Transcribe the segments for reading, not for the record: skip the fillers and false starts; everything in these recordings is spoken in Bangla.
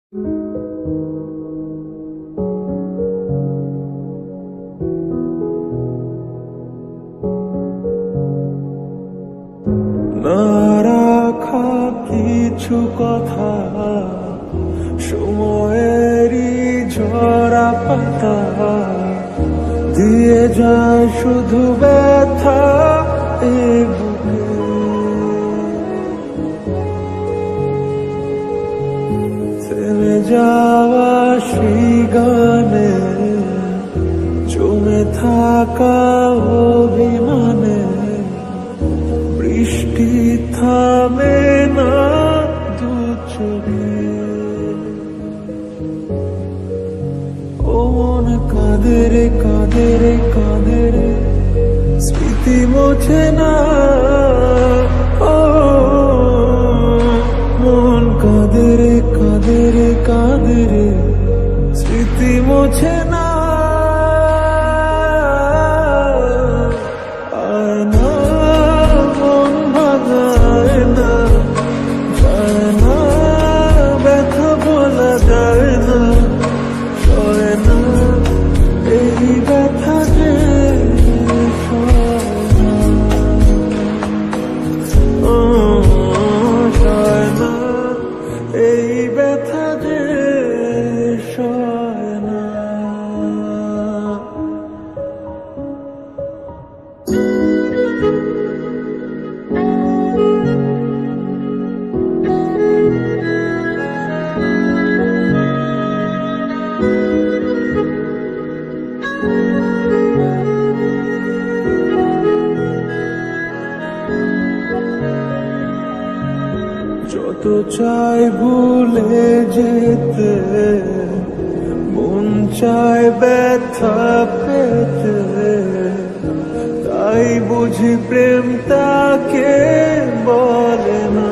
না রাখা কিছু কথা সময়েরই ঝরা পাতা দিয়ে যায় শুধু ব্যথা এ বুকে। থেমে যাওয়া সেই গানে জমে থাকা অভিমানে বৃষ্টি থামে না দু চোখে। ও মন কাঁদে রে কাঁদে রে কাঁদে রে স্মৃতি মোছে না। ও মন কাঁদে রে কাঁদে রে কাঁদে রে স্মৃতি মোছে না। এই ব্যথা যে সয় না। যত চাই ভুলে যেতে মন চায় ব্যথা পেতে, তাই বুঝি প্রেম তাকে বলে না।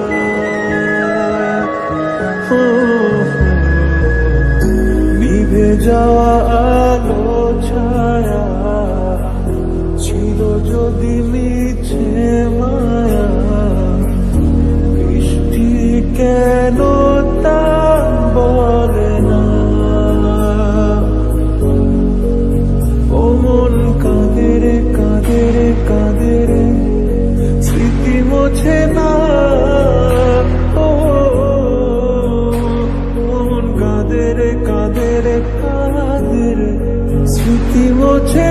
নিভে যাওয়া আলো ছায়া ছিল যদি মিছে মায়া, কেন তা বলে না। ও মন কাঁদে রে কাঁদে রে কাঁদে রে স্মৃতি মোছে না। ও মন কাঁদে রে কাঁদে রে কাঁদে রে স্মৃতি মোছে